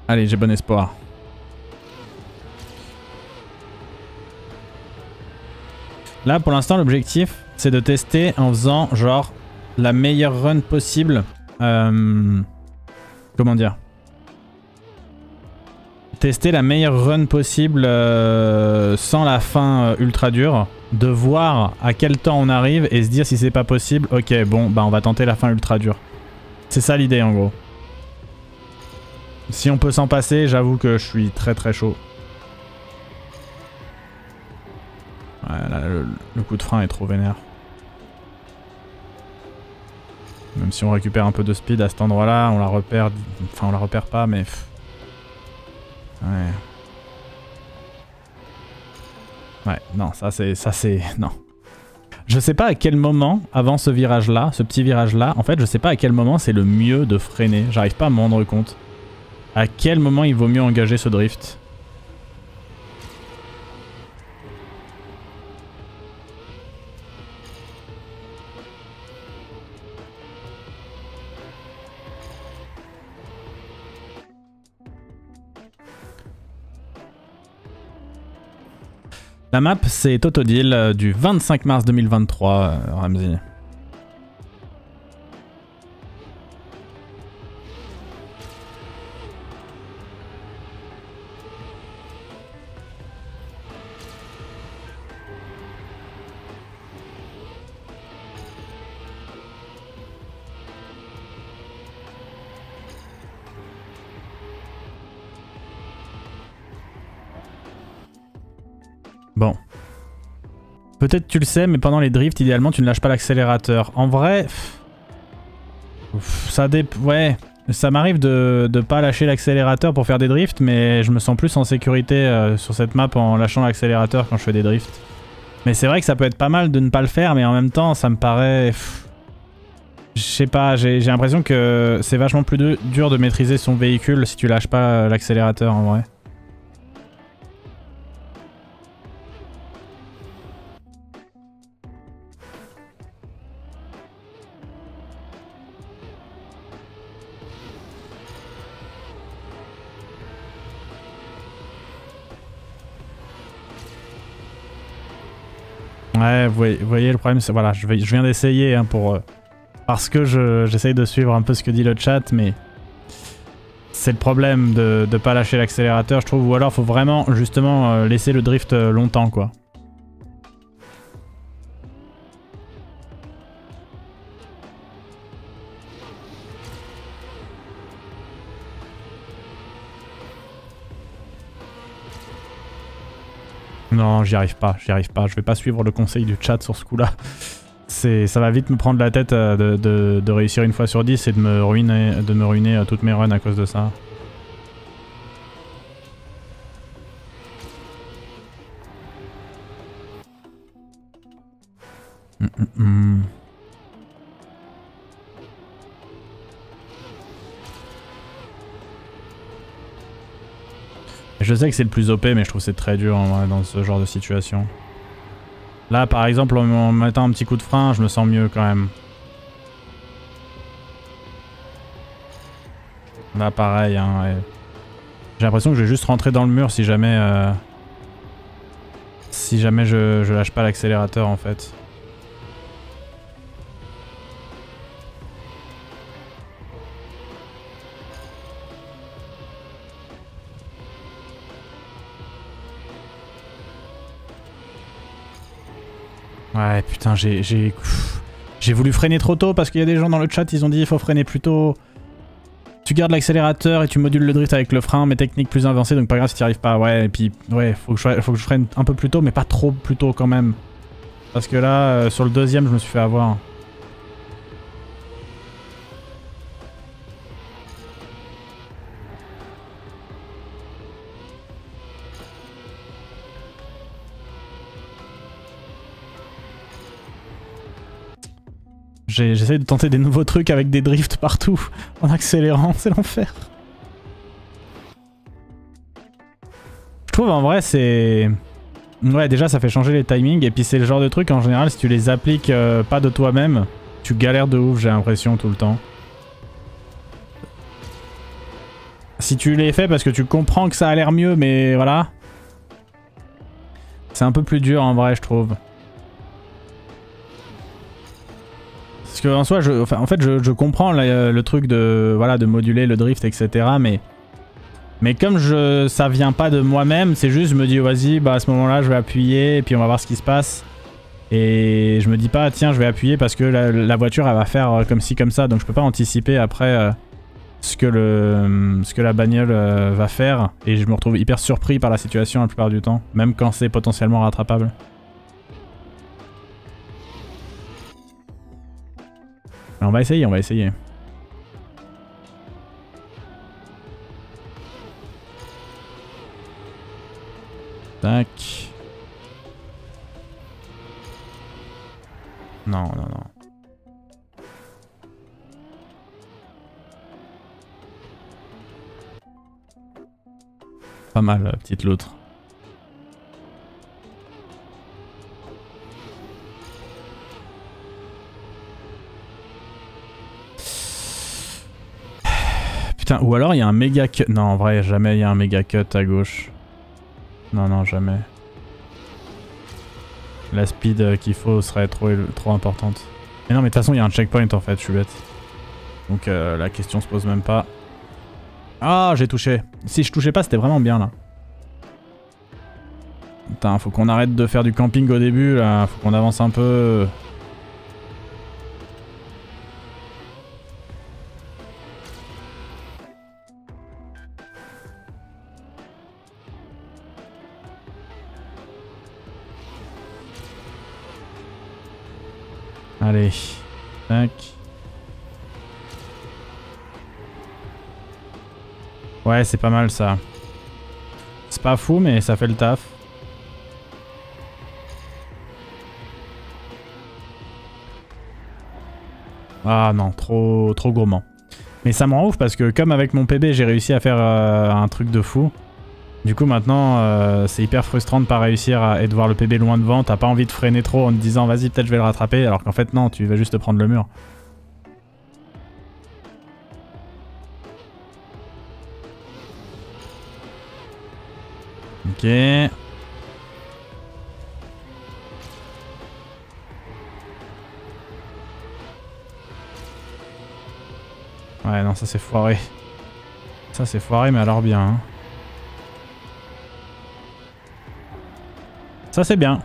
Allez, j'ai bon espoir. Là, pour l'instant, l'objectif, c'est de tester en faisant, genre, la meilleure run possible. Comment dire? Tester la meilleure run possible sans la fin ultra dure. De voir à quel temps on arrive et se dire si c'est pas possible, ok, bon, bah on va tenter la fin ultra dure. C'est ça l'idée, en gros. Si on peut s'en passer, j'avoue que je suis très très chaud. Ouais, là, le coup de frein est trop vénère. Même si on récupère un peu de speed à cet endroit-là, on la repère... Enfin, on la repère pas, mais... Ouais. Ouais, non, ça c'est... Non. Je sais pas à quel moment, avant ce virage-là, ce petit virage-là, en fait, je sais pas à quel moment c'est le mieux de freiner. J'arrive pas à m'en rendre compte. À quel moment il vaut mieux engager ce drift? La map, c'est Totodile du 25 mars 2023, Ramsey. Bon. Peut-être tu le sais, mais pendant les drifts, idéalement, tu ne lâches pas l'accélérateur. En vrai... ça ouais. Ça m'arrive de pas lâcher l'accélérateur pour faire des drifts, mais je me sens plus en sécurité sur cette map en lâchant l'accélérateur quand je fais des drifts. Mais c'est vrai que ça peut être pas mal de ne pas le faire, mais en même temps, ça me paraît... Je sais pas, j'ai l'impression que c'est vachement plus dur de maîtriser son véhicule si tu lâches pas l'accélérateur en vrai. Ouais, vous voyez le problème, c'est voilà, je viens d'essayer hein, pour parce que j'essaye de suivre un peu ce que dit le chat, mais c'est le problème de pas lâcher l'accélérateur, je trouve, ou alors faut vraiment justement laisser le drift longtemps quoi. Non, j'y arrive pas, je vais pas suivre le conseil du chat sur ce coup-là. Ça va vite me prendre la tête de réussir une fois sur 10 et de me ruiner toutes mes runs à cause de ça. Je sais que c'est le plus OP, mais je trouve que c'est très dur en vrai, dans ce genre de situation. Là, par exemple, en mettant un petit coup de frein, je me sens mieux quand même. Là pareil, hein, ouais. J'ai l'impression que je vais juste rentrer dans le mur si jamais... si jamais je lâche pas l'accélérateur en fait. Ouais putain j'ai voulu freiner trop tôt parce qu'il y a des gens dans le chat, ils ont dit il faut freiner plus tôt. Tu gardes l'accélérateur et tu modules le drift avec le frein, mais technique plus avancée, donc pas grave si t'y arrives pas. Ouais, et puis ouais, faut que je freine un peu plus tôt, mais pas trop plus tôt quand même. Parce que là, sur le deuxième, je me suis fait avoir. J'essaye de tenter des nouveaux trucs avec des drifts partout en accélérant, c'est l'enfer. Je trouve en vrai c'est... Ouais déjà ça fait changer les timings et puis c'est le genre de truc en général si tu les appliques pas de toi-même, tu galères de ouf j'ai l'impression tout le temps. Si tu les fais parce que tu comprends que ça a l'air mieux mais voilà. C'est un peu plus dur en vrai je trouve. Parce que en soi, en fait, je comprends le truc de, voilà, de moduler le drift, etc. Mais comme ça vient pas de moi-même, c'est juste, je me dis, vas-y, bah à ce moment-là, je vais appuyer et puis on va voir ce qui se passe. Et je me dis pas, tiens, je vais appuyer parce que la voiture, elle va faire comme ci, comme ça. Donc je peux pas anticiper après ce que la bagnole va faire. Et je me retrouve hyper surpris par la situation la plupart du temps, même quand c'est potentiellement rattrapable. On va essayer, on va essayer. Tac. Non, non, non. Pas mal, la petite loutre. Putain, ou alors il y a un méga cut. Non, en vrai, jamais il y a un méga cut à gauche. Non, non, jamais. La speed qu'il faut serait trop importante. Mais non, mais de toute façon, il y a un checkpoint en fait, je suis bête. Donc la question se pose même pas. Ah, j'ai touché. Si je touchais pas, c'était vraiment bien là. Putain, faut qu'on arrête de faire du camping au début là. Faut qu'on avance un peu. Allez, tac. Ouais, c'est pas mal ça. C'est pas fou, mais ça fait le taf. Ah non, trop gourmand. Mais ça me rend ouf parce que comme avec mon PB, j'ai réussi à faire un truc de fou. Du coup maintenant c'est hyper frustrant de pas réussir et de voir le PB loin devant, t'as pas envie de freiner trop en te disant vas-y peut-être je vais le rattraper alors qu'en fait non, tu vas juste te prendre le mur. Ok. Ouais non ça c'est foiré. Ça c'est foiré mais alors bien hein. Ça c'est bien.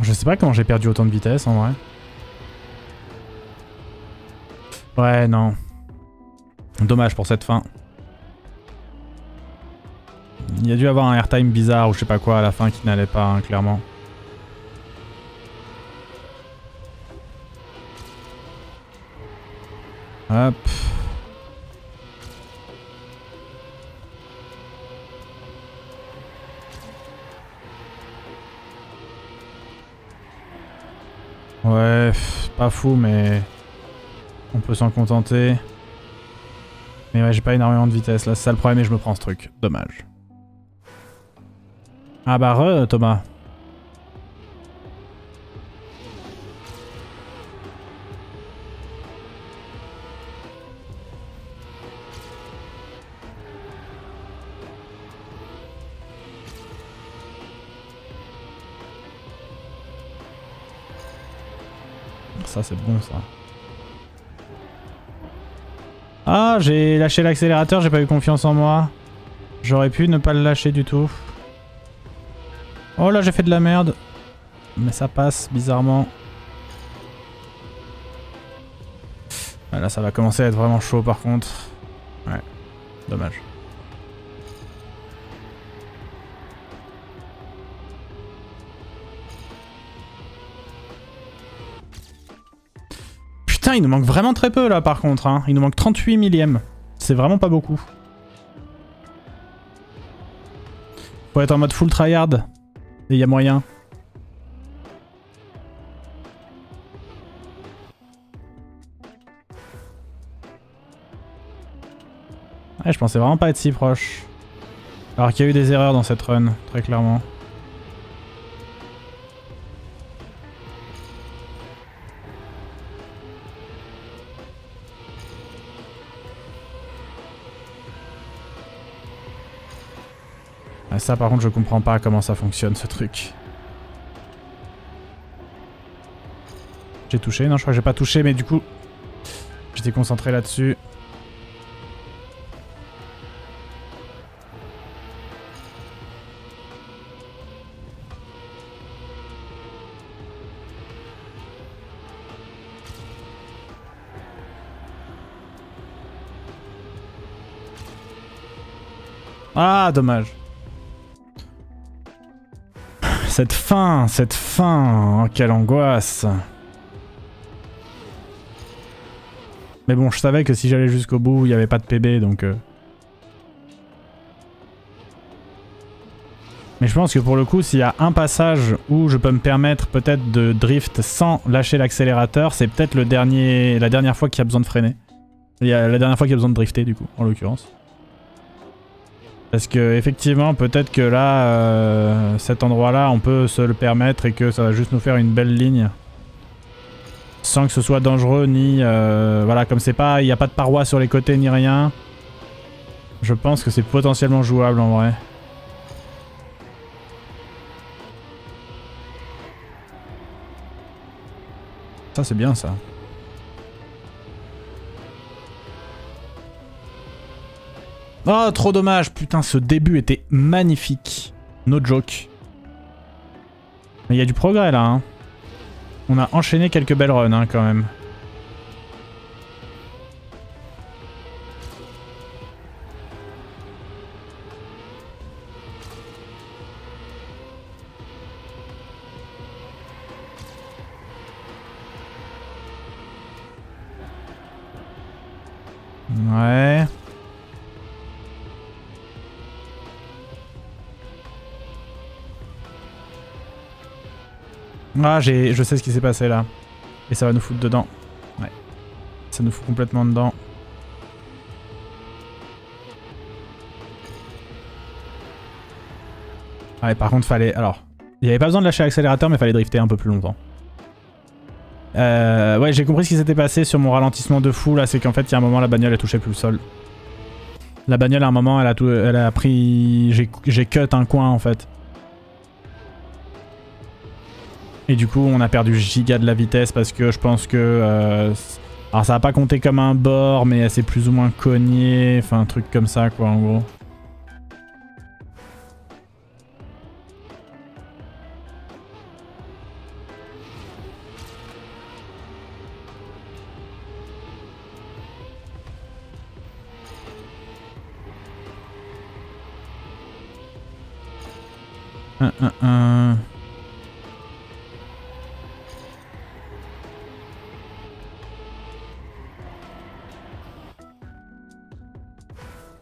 Je sais pas comment j'ai perdu autant de vitesse en vrai. Ouais non. Dommage pour cette fin. Il y a dû avoir un airtime bizarre ou je sais pas quoi à la fin qui n'allait pas, hein, clairement. Hop. Ouais, pas fou mais on peut s'en contenter. Mais ouais, j'ai pas énormément de vitesse là, c'est ça le problème et je me prends ce truc. Dommage. Ah bah Thomas. Ça c'est bon ça. Ah, j'ai lâché l'accélérateur, j'ai pas eu confiance en moi. J'aurais pu ne pas le lâcher du tout. Oh là, j'ai fait de la merde. Mais ça passe, bizarrement. Ah, là, ça va commencer à être vraiment chaud par contre. Ouais, dommage. Putain, il nous manque vraiment très peu là par contre. Hein. Il nous manque 38 millièmes. C'est vraiment pas beaucoup. Faut être en mode full tryhard. Et y a moyen. Ouais, je pensais vraiment pas être si proche. Alors qu'il y a eu des erreurs dans cette run, très clairement. Ah, ça par contre je comprends pas comment ça fonctionne ce truc. J'ai touché? Non, je crois que j'ai pas touché, mais du coup j'étais concentré là-dessus. Ah, dommage. Cette fin, oh, quelle angoisse. Mais bon, je savais que si j'allais jusqu'au bout, il n'y avait pas de PB, donc... Mais je pense que pour le coup, s'il y a un passage où je peux me permettre peut-être de drift sans lâcher l'accélérateur, c'est peut-être la dernière fois qu'il y a besoin de freiner. La dernière fois qu'il y a besoin de drifter, du coup, en l'occurrence. Parce que effectivement, peut-être que là, cet endroit-là, on peut se le permettre et que ça va juste nous faire une belle ligne. Sans que ce soit dangereux ni... voilà, comme c'est pas... Il n'y a pas de paroi sur les côtés ni rien. Je pense que c'est potentiellement jouable en vrai. Ça c'est bien ça. Oh, trop dommage. Putain, ce début était magnifique. No joke. Mais il y a du progrès là. Hein. On a enchaîné quelques belles runs hein, quand même. Ouais. Ah, je sais ce qui s'est passé là. Et ça va nous foutre dedans. Ouais. Ça nous fout complètement dedans. Ouais, par contre, fallait... Alors, il n'y avait pas besoin de lâcher l'accélérateur, mais fallait drifter un peu plus longtemps. Ouais, j'ai compris ce qui s'était passé sur mon ralentissement de fou là. C'est qu'en fait, il y a un moment, la bagnole, elle touchait plus le sol. La bagnole, à un moment, elle a pris... J'ai cut un coin, en fait. Et du coup, on a perdu giga de la vitesse parce que je pense que... alors, ça va pas compter comme un bord, mais elle s'est plus ou moins cognée. Enfin, un truc comme ça, quoi, en gros.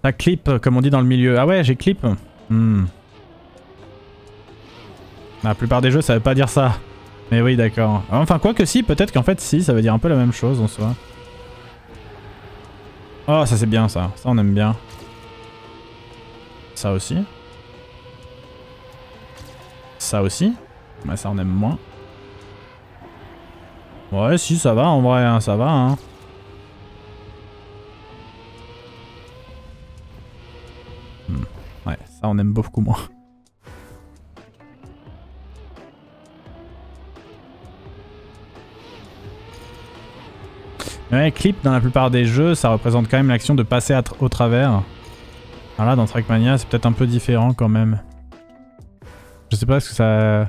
Ça clip, comme on dit dans le milieu. Ah ouais, j'ai clip. La plupart des jeux, ça veut pas dire ça. Mais oui, d'accord. Enfin, quoi que si, peut-être qu'en fait, si, ça veut dire un peu la même chose en soi. Oh, ça c'est bien ça. Ça on aime bien. Ça aussi. Ça aussi. Mais ça on aime moins. Ouais, si ça va en vrai, hein, ça va. Hein. Ouais, ça on aime beaucoup moins. Ouais, clip dans la plupart des jeux, ça représente quand même l'action de passer au travers. Alors là, dans Trackmania, c'est peut-être un peu différent quand même. Je sais pas ce que ça...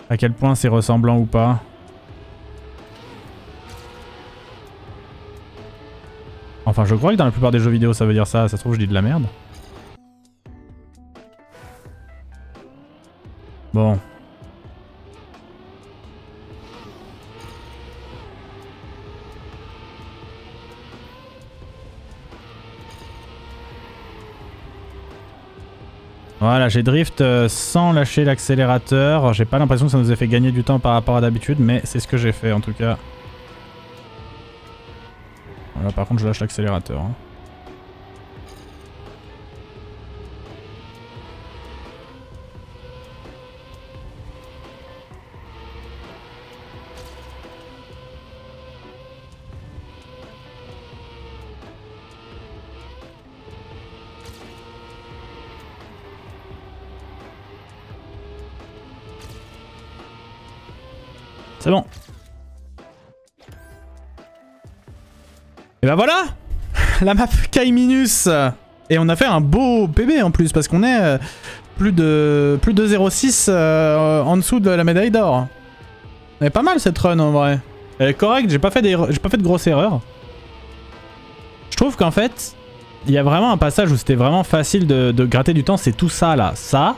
à quel point c'est ressemblant ou pas. Enfin, je crois que dans la plupart des jeux vidéo, ça veut dire ça. Ça se trouve, je dis de la merde. Bon. Voilà, j'ai drift sans lâcher l'accélérateur. J'ai pas l'impression que ça nous ait fait gagner du temps par rapport à d'habitude, mais c'est ce que j'ai fait en tout cas. Voilà, par contre je lâche l'accélérateur. Hein. C'est bon. Et bah voilà. La map Kaiminus. Et on a fait un beau PB en plus parce qu'on est plus de 0,6 en dessous de la médaille d'or. Elle est pas mal cette run en vrai. Elle est correcte, j'ai pas fait de grosses erreurs. Je trouve qu'en fait, il y a vraiment un passage où c'était vraiment facile de gratter du temps, c'est tout ça là. Ça,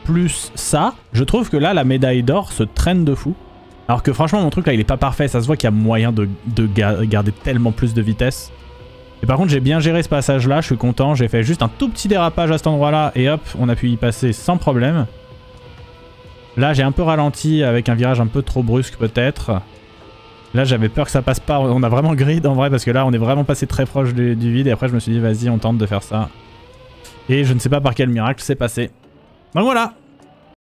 plus ça. Je trouve que là, la médaille d'or se traîne de fou. Alors que franchement, mon truc là, il est pas parfait. Ça se voit qu'il y a moyen de garder tellement plus de vitesse. Et par contre, j'ai bien géré ce passage là, je suis content. J'ai fait juste un tout petit dérapage à cet endroit là et hop, on a pu y passer sans problème. Là, j'ai un peu ralenti avec un virage un peu trop brusque peut-être. Là, j'avais peur que ça passe pas. On a vraiment grid en vrai parce que là, on est vraiment passé très proche du vide. Et après, je me suis dit, vas-y, on tente de faire ça. Et je ne sais pas par quel miracle c'est passé. Donc voilà.